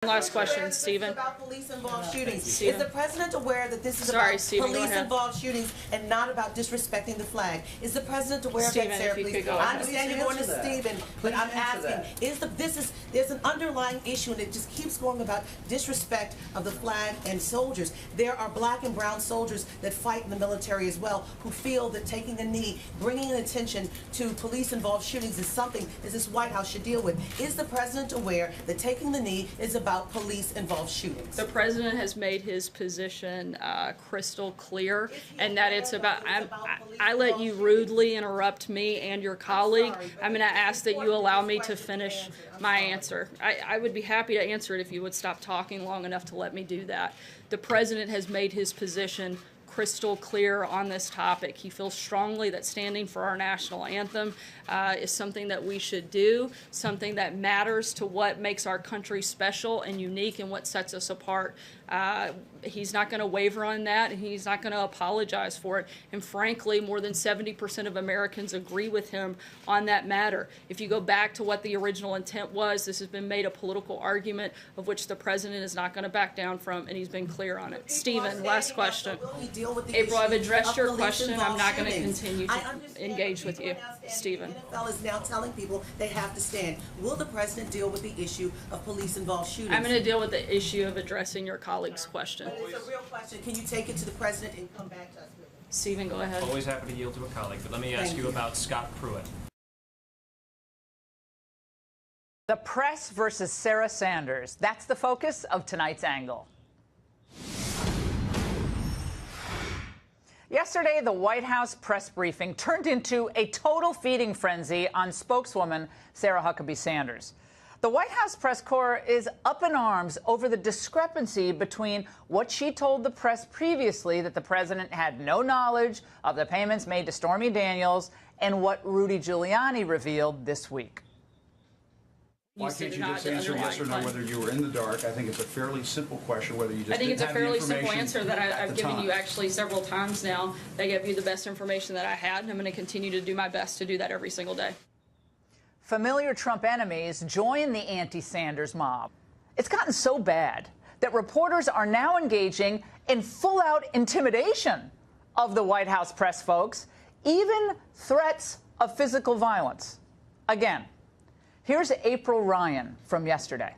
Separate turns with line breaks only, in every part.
Last question, Stephen.
About police-involved shootings.
Stephen.
Is the president aware that this is
Sorry,
about police-involved shootings and not about disrespecting the flag? Is the president aware of that, Sarah, please? I understand you're going to Stephen, but I'm asking, there's an underlying issue, and it just keeps going about disrespect of the flag and soldiers. There are black and brown soldiers that fight in the military as well who feel that taking a knee, bringing attention to police-involved shootings is something that this White House should deal with. Is the president aware that taking the knee is about police-involved shootings?
The president has made his position crystal clear, and that it's about. I let you rudely interrupt me and your colleague. I'm going to ask that you allow me to finish my answer. I would be happy to answer it if you would stop talking long enough to let me do that. The president has made his position crystal clear on this topic. He feels strongly that standing for our national anthem is something that we should do, something that matters to what makes our country special and unique and what sets us apart. He's not going to waver on that, and he's not going to apologize for it. And frankly, more than 70% of Americans agree with him on that matter. If you go back to what the original intent was, this has been made a political argument of which the president is not going to back down from, and he's been clear on it. Stephen, last question. April, I've addressed your question. I'm not going to continue to engage with you. Stephen.
The NFL is now telling people they have to stand. Will the president deal with the issue of police-involved shootings?
I'm going to deal with the issue of addressing your colleague's question.
But it's a real question. Can you take it to the president and come back to us with it?
Stephen, go ahead.
Always happy to yield to a colleague, but let me ask you about Scott Pruitt.
The press versus Sarah Sanders. That's the focus of tonight's angle. Yesterday, the White House press briefing turned into a total feeding frenzy on spokeswoman Sarah Huckabee Sanders. The White House press corps is up in arms over the discrepancy between what she told the press previously, that the president had no knowledge of the payments made to Stormy Daniels, and what Rudy Giuliani revealed this week.
Why can't you just answer yes or no whether you were in the dark? I think it's a fairly simple question whether you just
I think it's a fairly simple
information
answer that I've given
time.
you actually several times now. I gave you the best information that I had, and I'm going to continue to do my best to do that every single day.
Familiar Trump enemies join the anti-Sanders mob. It's gotten so bad that reporters are now engaging in full-out intimidation of the White House press folks, even threats of physical violence. Again, here's April Ryan from yesterday.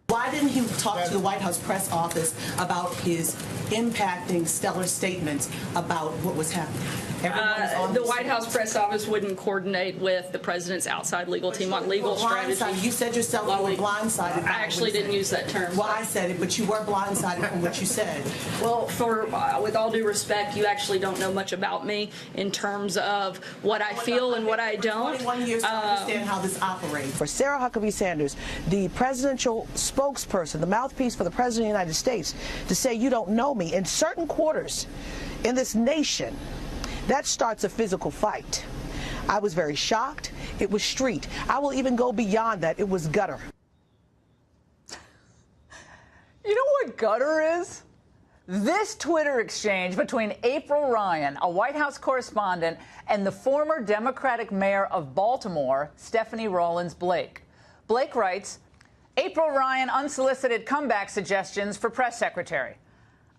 Why didn't he talk to the White House press office about his impacting stellar statements about what was happening?
The White House press office wouldn't coordinate with the president's outside legal team on legal strategy.
You said yourself you were blindsided.
I actually didn't use that term.
Well, I said it, but you were blindsided from what you said.
Well, with all due respect, you actually don't know much about me in terms of what I feel and what I don't.
21 years to understand how this operates. For Sarah Huckabee Sanders, the presidential spokesperson, the mouthpiece for the President of the United States, to say you don't know me in certain quarters in this nation, that starts a physical fight. I was very shocked. It was street. I will even go beyond that. It was gutter.
You know what gutter is? This Twitter exchange between April Ryan, a White House correspondent, and the former Democratic mayor of Baltimore, Stephanie Rawlins Blake. Blake writes, April Ryan unsolicited comeback suggestions for press secretary.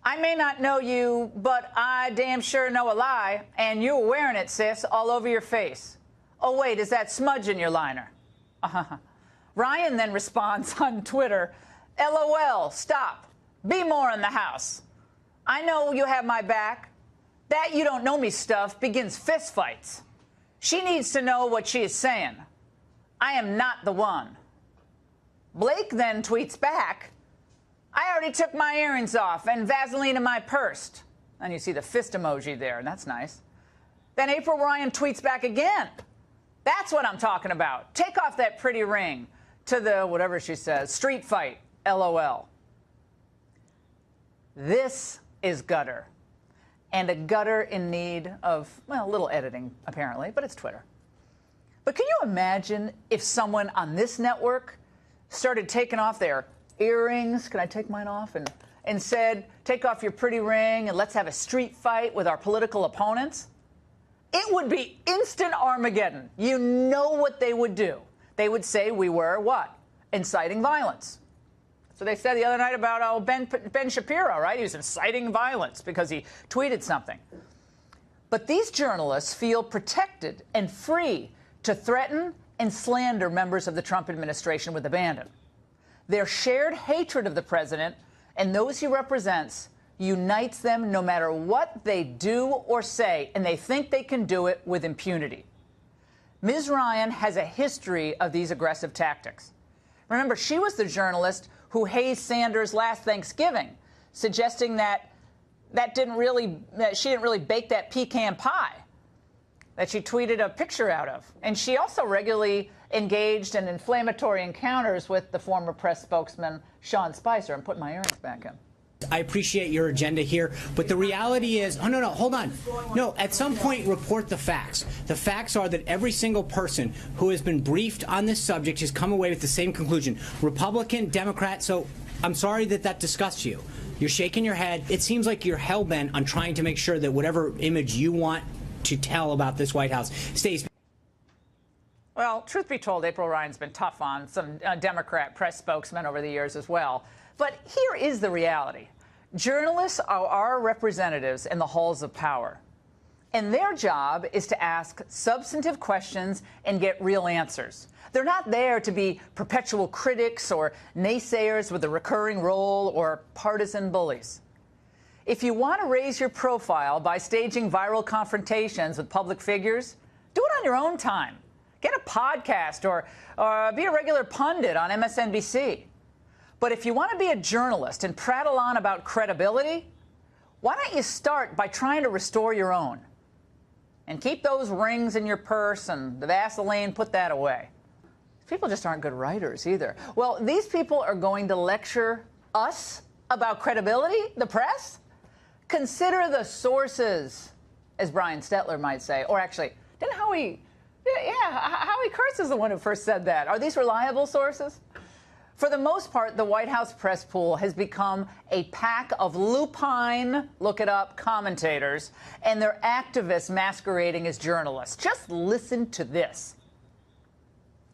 I may not know you, but I damn sure know a lie, and you're wearing it, sis, all over your face. Oh, wait, is that smudge in your liner? Ryan then responds on Twitter, LOL, stop. Be more in the house. I know you have my back. That you don't know me stuff begins fistfights. She needs to know what she is saying. I am not the one. Blake then tweets back, I already took my earrings off and Vaseline in my purse. And you see the fist emoji there, and that's nice. Then April Ryan tweets back again. That's what I'm talking about. Take off that pretty ring to the, whatever she says, street fight, LOL. This is gutter. And a gutter in need of, well, a little editing, apparently, but it's Twitter. But can you imagine if someone on this network started taking off their earrings, can I take mine off, and said, take off your pretty ring and let's have a street fight with our political opponents? It would be instant Armageddon. You know what they would do. They would say we were what? inciting violence. So they said the other night about Ben Shapiro, right? He was inciting violence because he tweeted something. But these journalists feel protected and free to threaten and slander members of the Trump administration with abandon. Their shared hatred of the president and those he represents unites them no matter what they do or say, and they think they can do it with impunity. Ms. Ryan has a history of these aggressive tactics. Remember, she was the journalist who hazed Sanders last Thanksgiving, suggesting that she didn't really bake that pecan pie that she tweeted a picture out of. And she also regularly engaged in inflammatory encounters with the former press spokesman, Sean Spicer. I'm putting my earrings back in.
I appreciate your agenda here, but the reality is, oh, no, hold on. No, at some point, report the facts. The facts are that every single person who has been briefed on this subject has come away with the same conclusion. Republican, Democrat, so I'm sorry that disgusts you. You're shaking your head. It seems like you're hell-bent on trying to make sure that whatever image you want to tell about this White House stays.
Well, truth be told, April Ryan's been tough on some Democrat press spokesmen over the years as well. But here is the reality. Journalists are our representatives in the halls of power. And their job is to ask substantive questions and get real answers. They're not there to be perpetual critics or naysayers with a recurring role or partisan bullies. If you want to raise your profile by staging viral confrontations with public figures, do it on your own time. Get a podcast or be a regular pundit on MSNBC. But if you want to be a journalist and prattle on about credibility, why don't you start by trying to restore your own? And keep those rings in your purse and the Vaseline, put that away. People just aren't good writers either. Well, these people are going to lecture us about credibility, the press? Consider the sources, as Brian Stetler might say. Or actually, didn't Howie Kurtz is the one who first said that. Are these reliable sources? For the most part, the White House press pool has become a pack of lupine, look it up, commentators, and they're activists masquerading as journalists. Just listen to this.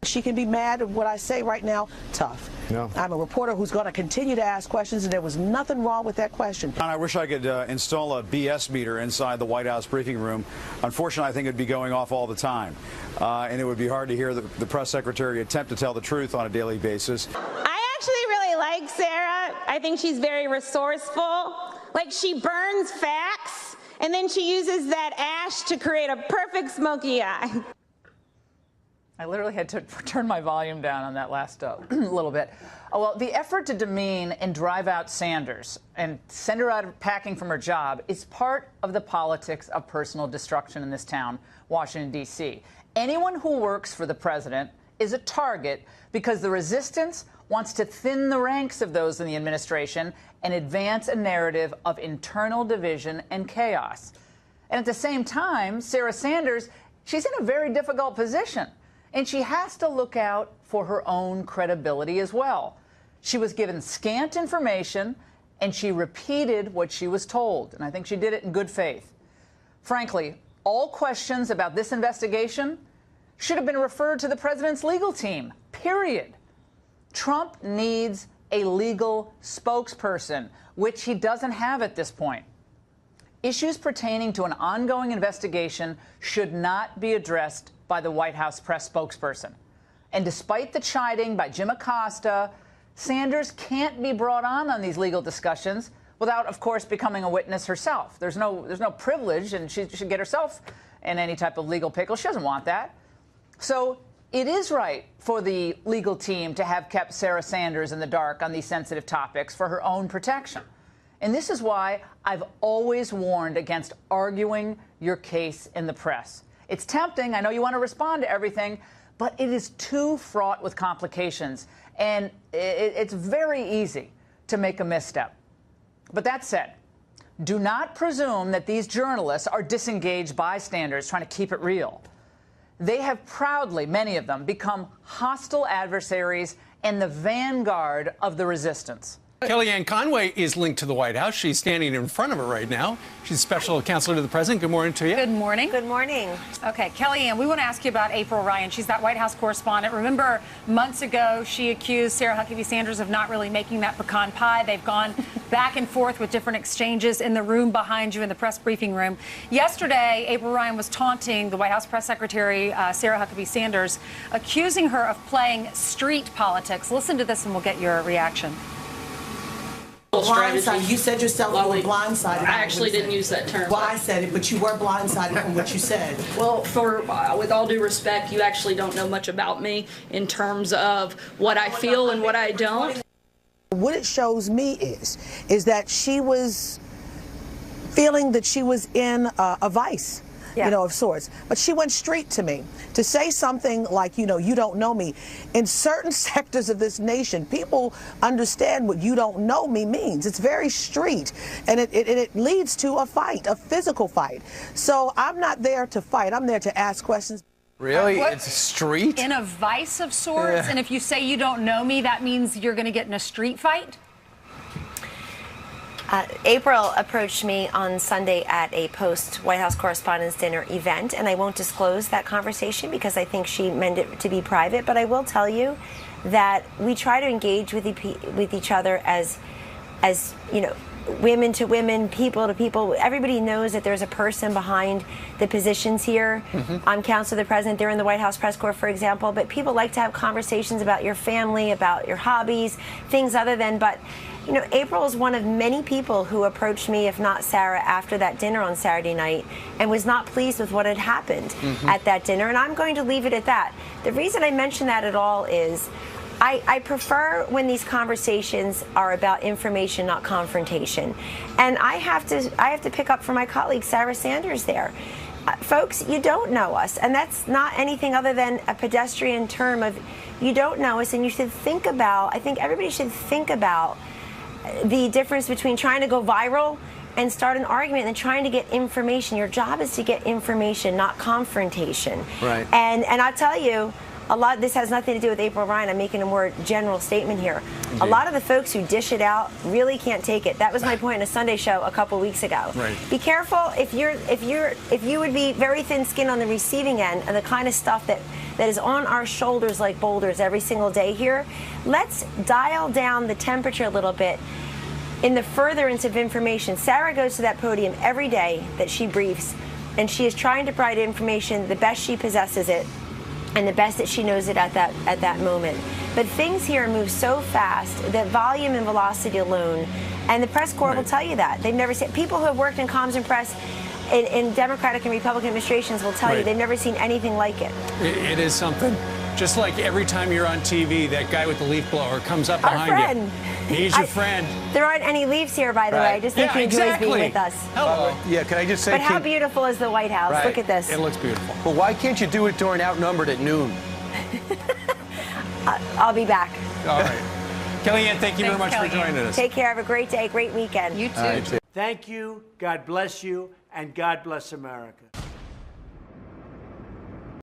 She can be mad at what I say right now. Tough.
No.
I'm a reporter who's going to continue to ask questions, and there was nothing wrong with that question.
And I wish I could install a BS meter inside the White House briefing room. Unfortunately, I think it would be going off all the time. And it would be hard to hear the press secretary attempt to tell the truth on a daily basis.
I actually really like Sarah. I think she's very resourceful. Like, she burns facts, and then she uses that ash to create a perfect smoky eye.
I literally had to turn my volume down on that last little bit. Well, the effort to demean and drive out Sanders and send her out packing from her job is part of the politics of personal destruction in this town, Washington, D.C. Anyone who works for the president is a target because the resistance wants to thin the ranks of those in the administration and advance a narrative of internal division and chaos. And at the same time, Sarah Sanders, she's in a very difficult position. And she has to look out for her own credibility as well. She was given scant information, and she repeated what she was told. And I think she did it in good faith. Frankly, all questions about this investigation should have been referred to the president's legal team, period. Trump needs a legal spokesperson, which he doesn't have at this point. Issues pertaining to an ongoing investigation should not be addressed by the White House press spokesperson. And despite the chiding by Jim Acosta, Sanders can't be brought on these legal discussions without, of course, becoming a witness herself. There's no privilege, and she should get herself in any type of legal pickle. She doesn't want that. So it is right for the legal team to have kept Sarah Sanders in the dark on these sensitive topics for her own protection. And this is why I've always warned against arguing your case in the press. It's tempting. I know you want to respond to everything, but it is too fraught with complications, and it's very easy to make a misstep. But that said, do not presume that these journalists are disengaged bystanders trying to keep it real. They have proudly, many of them, become hostile adversaries and the vanguard of the resistance.
Kellyanne Conway is linked to the White House. She's standing in front of her right now. She's special counselor to the president. Good morning to you.
Good morning.
Good morning.
Okay, Kellyanne, we want to ask you about April Ryan. She's that White House correspondent. Remember, months ago, she accused Sarah Huckabee Sanders of not really making that pecan pie. They've gone back and forth with different exchanges in the room behind you in the press briefing room. Yesterday, April Ryan was taunting the White House press secretary, Sarah Huckabee Sanders, accusing her of playing street politics. Listen to this and we'll get your reaction.
Blindsided. You said yourself you were blindsided.
I actually didn't use that term.
Well, I said it, but you were blindsided from what you said.
Well, with all due respect, you actually don't know much about me in terms of what I feel and what I don't.
What it shows me is that she was feeling that she was in a vice. You know, of sorts. But she went straight to me to say something like, you know, you don't know me. In certain sectors of this nation, people understand what you don't know me means. It's very street, and it leads to a fight, a physical fight. So I'm not there to fight. I'm there to ask questions.
Really? It's a street?
In a vice of sorts? Yeah. And if you say you don't know me, that means you're going to get in a street fight?
April approached me on Sunday at a post-White House Correspondents' Dinner event, and I won't disclose that conversation because I think she meant it to be private, but I will tell you that we try to engage with each other as you know, women to women, people to people. Everybody knows that there's a person behind the positions here. I'm counselor to the president. They're in the White House press corps, for example. But people like to have conversations about your family, about your hobbies, things other than. But you know, April is one of many people who approached me, if not Sarah, after that dinner on Saturday night and was not pleased with what had happened at that dinner. And I'm going to leave it at that. The reason I mention that at all is I prefer when these conversations are about information, not confrontation. And I have to pick up for my colleague Sarah Sanders there. Folks, you don't know us, and that's not anything other than a pedestrian term of you don't know us, and you should think about, I think everybody should think about the difference between trying to go viral and start an argument and trying to get information. Your job is to get information, not confrontation.
Right.
And I'll tell you, this has nothing to do with April Ryan. I'm making a more general statement here.
Indeed.
A lot of the folks who dish it out really can't take it. That was my point in a Sunday show a couple weeks ago.
Right.
Be careful if you would be very thin-skinned on the receiving end and the kind of stuff that is on our shoulders like boulders every single day here. Let's dial down the temperature a little bit in the furtherance of information. Sarah goes to that podium every day that she briefs, and she is trying to provide information the best she possesses it and the best that she knows it at that moment. But things here move so fast that volume and velocity alone, and the press corps will tell you that. They've never seen, people who have worked in comms and press in Democratic and Republican administrations will tell you they've never seen anything like it.
It is something. Just like every time you're on TV, that guy with the leaf blower comes up behind you. He's your friend.
There aren't any leaves here, by the way. I just think he enjoys being with us.
Hello.
Yeah, can I just say...
But how beautiful is the White House? Look at this.
It looks beautiful.
Well, why can't you do it during Outnumbered at noon?
I'll be back.
All right. Kellyanne, thank you very much for joining us.
Take care. Have a great day, great weekend.
You too.
Thank you, God bless you, and God bless America.